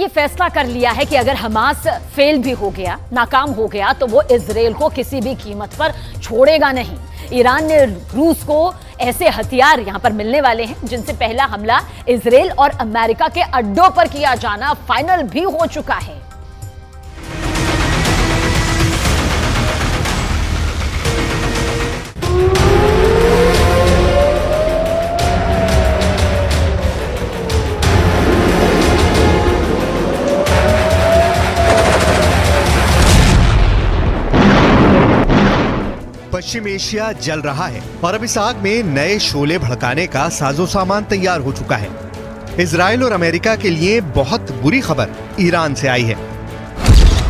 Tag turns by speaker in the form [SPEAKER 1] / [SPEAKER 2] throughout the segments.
[SPEAKER 1] ये फैसला कर लिया है कि अगर हमास फेल भी हो गया, नाकाम हो गया, तो वो इजराइल को किसी भी कीमत पर छोड़ेगा नहीं। ईरान ने रूस को ऐसे हथियार यहां पर मिलने वाले हैं जिनसे पहला हमला इजराइल और अमेरिका के अड्डों पर किया जाना फाइनल भी हो चुका है।
[SPEAKER 2] पश्चिम एशिया जल रहा है और अब इस आग में नए शोले भड़काने का साजो सामान तैयार हो चुका है। इजराइल और अमेरिका के लिए बहुत बुरी खबर ईरान से आई है।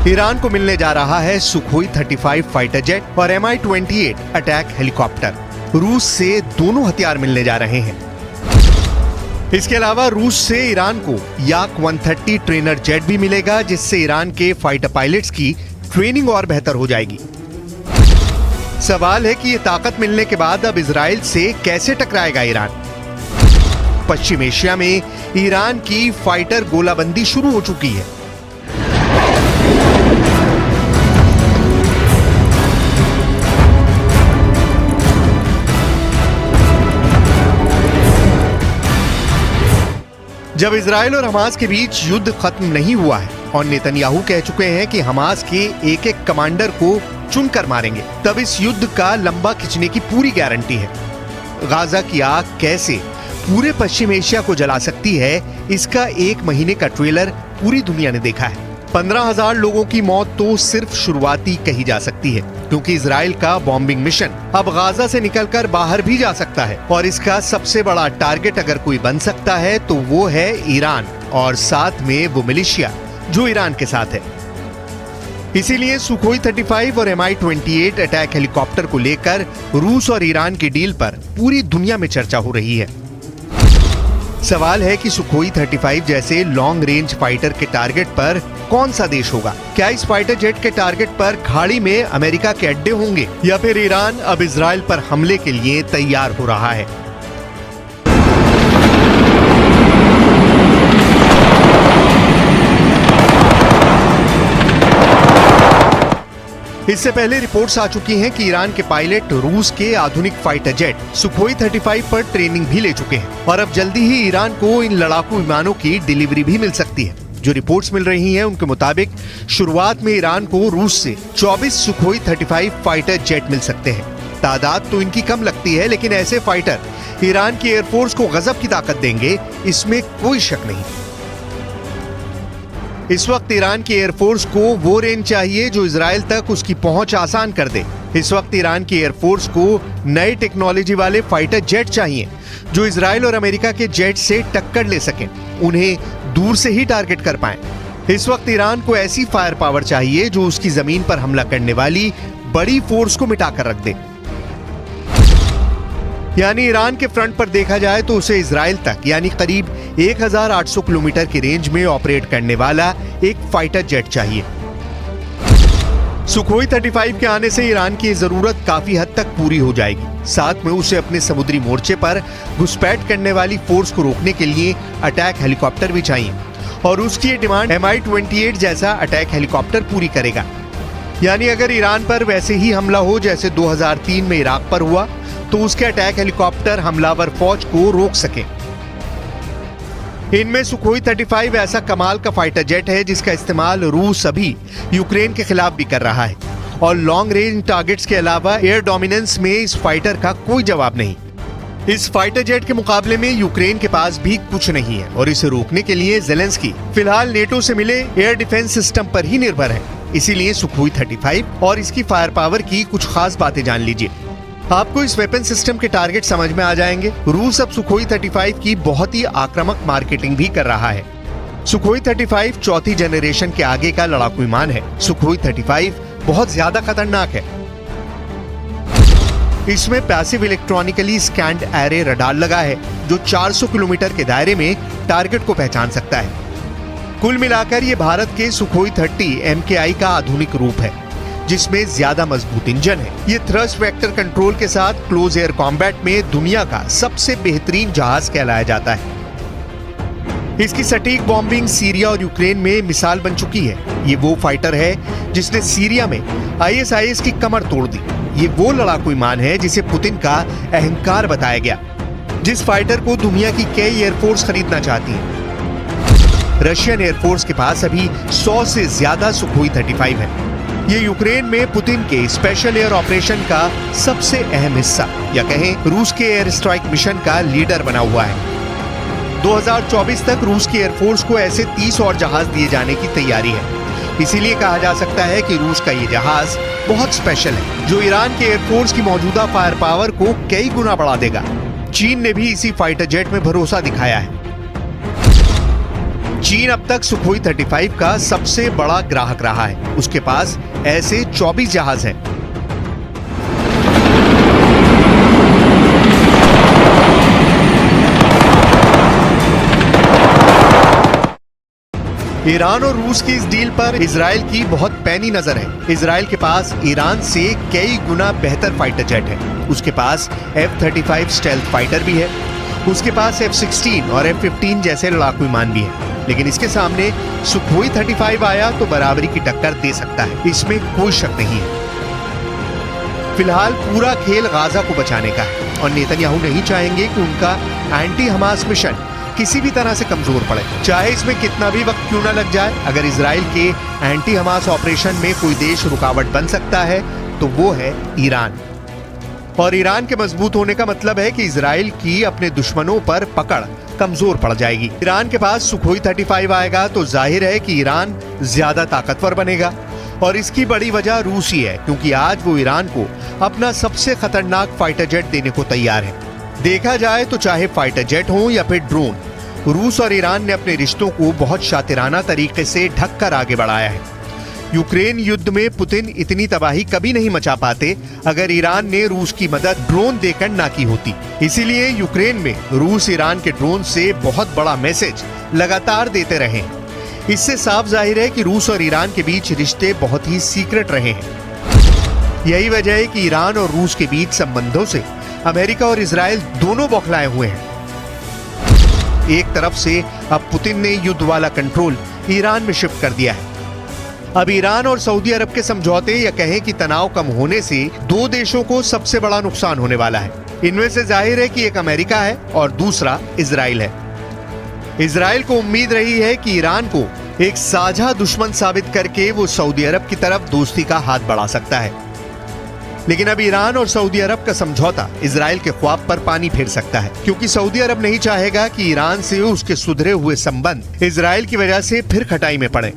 [SPEAKER 2] ईरान को मिलने जा रहा है सुखोई 35 फाइटर जेट और Mi-28 अटैक हेलीकॉप्टर। रूस से दोनों हथियार मिलने जा रहे हैं। इसके अलावा रूस से ईरान को याक 130 ट्रेनर जेट भी मिलेगा, जिससे ईरान के फाइटर पायलट्स की ट्रेनिंग और बेहतर हो जाएगी। सवाल है कि ये ताकत मिलने के बाद अब इजराइल से कैसे टकराएगा ईरान। पश्चिम एशिया में ईरान की फाइटर गोलाबंदी शुरू हो चुकी है। जब इजराइल और हमास के बीच युद्ध खत्म नहीं हुआ है और नेतन्याहू कह चुके हैं कि हमास के एक एक कमांडर को चुनकर मारेंगे, तब इस युद्ध का लंबा खिंचने की पूरी गारंटी है। गाजा की आग कैसे पूरे पश्चिम एशिया को जला सकती है, इसका 1 महीने का ट्रेलर पूरी दुनिया ने देखा है। 15,000 लोगों की मौत तो सिर्फ शुरुआती कही जा सकती है, क्योंकि इजराइल का बॉम्बिंग मिशन अब गाजा से निकलकर बाहर भी जा सकता है और इसका सबसे बड़ा टारगेट अगर कोई बन सकता है तो वो है ईरान और साथ में वो मिलिशिया जो ईरान के साथ है। इसीलिए सुखोई 35 और Mi-28 अटैक हेलीकॉप्टर को लेकर रूस और ईरान की डील पर पूरी दुनिया में चर्चा हो रही है। सवाल है कि सुखोई 35 जैसे लॉन्ग रेंज फाइटर के टारगेट पर कौन सा देश होगा? क्या इस फाइटर जेट के टारगेट पर खाड़ी में अमेरिका के अड्डे होंगे या फिर ईरान अब इजराइल पर हमले के लिए तैयार हो रहा है? इससे पहले रिपोर्ट्स आ चुकी हैं कि ईरान के पायलट रूस के आधुनिक फाइटर जेट सुखोई 35 पर ट्रेनिंग भी ले चुके हैं और अब जल्दी ही ईरान को इन लड़ाकू विमानों की डिलीवरी भी मिल सकती है। जो रिपोर्ट्स मिल रही हैं उनके मुताबिक शुरुआत में ईरान को रूस से 24 सुखोई 35 फाइटर जेट मिल सकते हैं। तादाद तो इनकी कम लगती है, लेकिन ऐसे फाइटर ईरान की एयरफोर्स को गजब की ताकत देंगे, इसमें कोई शक नहीं। इस वक्त ईरान की एयरफोर्स को वो रेंज चाहिए जो इजराइल तक उसकी पहुंच आसान कर दे। इस वक्त ईरान की एयरफोर्स को नई टेक्नोलॉजी वाले फाइटर जेट चाहिए जो इजराइल और अमेरिका के जेट से टक्कर ले सकें, उन्हें दूर से ही टारगेट कर पाएं। इस वक्त ईरान को ऐसी फायर पावर चाहिए जो उसकी जमीन पर हमला करने वाली बड़ी फोर्स को मिटाकर रख दे। यानी ईरान के फ्रंट पर देखा जाए तो उसे इजराइल तक यानी करीब 1800 किलोमीटर की रेंज में ऑपरेट करने वाला एक फाइटर जेट चाहिए। सुखोई 35 के आने से ईरान की जरूरत काफी हद तक पूरी हो जाएगी। साथ में उसे अपने समुद्री मोर्चे पर घुसपैठ करने वाली फोर्स को रोकने के लिए अटैक हेलीकॉप्टर भी चाहिए और उसकी ये डिमांड Mi-28 जैसा अटैक हेलीकॉप्टर पूरी करेगा। यानी अगर ईरान पर वैसे ही हमला हो जैसे 2003 में इराक पर हुआ तो उसके अटैक हेलीकॉप्टर हमलावर फौज को रोक सके। इनमें सुखोई 35 ऐसा कमाल का फाइटर जेट है जिसका इस्तेमाल रूस अभी यूक्रेन के खिलाफ भी कर रहा है और लॉन्ग रेंज टारगेट्स के अलावा एयर डोमिनेंस में इस फाइटर का कोई जवाब नहीं। इस फाइटर जेट के मुकाबले में यूक्रेन के पास भी कुछ नहीं है और इसे रोकने के लिए ज़ेलेंस्की फिलहाल नेटो से मिले एयर डिफेंस सिस्टम पर ही निर्भर है। इसीलिए सुखोई 35 और इसकी फायर पावर की कुछ खास बातें जान लीजिए। आपको इस वेपन सिस्टम के टारगेट समझ में आ जाएंगे। रूस अब सुखोई 35 की बहुत ही आक्रामक मार्केटिंग भी कर रहा है। सुखोई 35 चौथी जनरेशन के आगे का लड़ाकू विमान है। सुखोई 35 बहुत ज्यादा खतरनाक है। इसमें passive electronically scanned array radar लगा है जो 400 किलोमीटर के दायरे में टारगेट को पहचान सकता है। कुल मिलाकर ये भारत के सुखोई 30 MKI का आधुनिक रूप है जिसमें ज्यादा मजबूत इंजन है। ये थ्रस्ट वेक्टर कंट्रोल के साथ क्लोज एयर कॉम्बैट में दुनिया का सबसे बेहतरीन जहाज कहलाया जाता है। इसकी सटीक बॉम्बिंग सीरिया और यूक्रेन में मिसाल बन चुकी है। ये वो फाइटर है जिसने सीरिया में ISIS की कमर तोड़ दी। ये वो लड़ाकू विमान है जिसे पुतिन का अहंकार बताया गया, जिस फाइटर को दुनिया की कई एयरफोर्स खरीदना चाहती है। रशियन एयरफोर्स के पास अभी 100 से ज्यादा सुखोई 35 है। ये यूक्रेन में पुतिन के स्पेशल एयर ऑपरेशन का सबसे अहम हिस्सा या कहें रूस के एयर स्ट्राइक मिशन का लीडर बना हुआ है। 2024 तक रूस की एयरफोर्स को ऐसे 30 और जहाज दिए जाने की तैयारी है। इसीलिए कहा जा सकता है कि रूस का ये जहाज बहुत स्पेशल है, जो ईरान के एयरफोर्स की मौजूदा फायर पावर को कई गुना बढ़ा देगा। चीन ने भी इसी फाइटर जेट में भरोसा दिखाया है। चीन अब तक सुखोई 35 का सबसे बड़ा ग्राहक रहा है। उसके पास ऐसे 24 जहाज हैं। ईरान और रूस की इस डील पर इजराइल की बहुत पैनी नजर है। इजराइल के पास ईरान से कई गुना बेहतर फाइटर जेट है। उसके पास F-35 स्टेल्थ फाइटर भी है। उसके पास F-16 और F-15 जैसे लड़ाकू विमान भी है। लेकिन इसके सामने सुखोई 35 आया तो बराबरी की टक्कर दे सकता है, इसमें कोई शक नहीं है। फिलहाल पूरा खेल गाजा को बचाने का है और नेतन्याहू नहीं चाहेंगे कि उनका एंटी हमास मिशन किसी भी तरह से कमजोर पड़े, चाहे इसमें कितना भी वक्त क्यों ना लग जाए। अगर इजराइल के एंटी हमास ऑपरेशन में कोई देश रुकावट बन सकता है तो वो है ईरान। और ईरान के मजबूत होने का मतलब है कि इजराइल की अपने दुश्मनों पर पकड़ कमजोर पड़ जाएगी। ईरान के पास सुखोई 35 आएगा तो जाहिर है कि ईरान ज्यादा ताकतवर बनेगा। और इसकी बड़ी वजह रूस ही है, क्योंकि आज वो ईरान को अपना सबसे खतरनाक फाइटर जेट देने को तैयार है। देखा जाए तो चाहे फाइटर जेट हो या फिर ड्रोन, रूस और ईरान ने अपने रिश्तों को बहुत शातिराना तरीके से ढककर आगे बढ़ाया है। यूक्रेन युद्ध में पुतिन इतनी तबाही कभी नहीं मचा पाते अगर ईरान ने रूस की मदद ड्रोन देकर ना की होती। इसीलिए यूक्रेन में रूस ईरान के ड्रोन से बहुत बड़ा मैसेज लगातार देते रहे। इससे साफ जाहिर है कि रूस और ईरान के बीच रिश्ते बहुत ही सीक्रेट रहे हैं। यही वजह है कि ईरान और रूस के बीच संबंधों से अमेरिका और इजराइल दोनों बौखलाए हुए हैं। एक तरफ से अब पुतिन ने युद्ध वाला कंट्रोल ईरान में शिफ्ट कर दिया है। अब ईरान और सऊदी अरब के समझौते या कहें कि तनाव कम होने से दो देशों को सबसे बड़ा नुकसान होने वाला है। इनमें से जाहिर है कि एक अमेरिका है और दूसरा इजराइल है। इजराइल को उम्मीद रही है कि ईरान को एक साझा दुश्मन साबित करके वो सऊदी अरब की तरफ दोस्ती का हाथ बढ़ा सकता है। लेकिन अब ईरान और सऊदी अरब का समझौता इजराइल के ख्वाब पर पानी फेर सकता है, क्योंकि सऊदी अरब नहीं चाहेगा कि ईरान से उसके सुधरे हुए संबंध इजराइल की वजह से फिर खटाई में पड़े।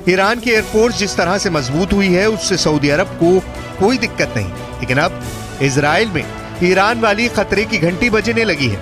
[SPEAKER 2] ईरान की एयरफोर्स जिस तरह से मजबूत हुई है उससे सऊदी अरब को कोई दिक्कत नहीं, लेकिन अब इजराइल में ईरान वाली खतरे की घंटी बजने लगी है।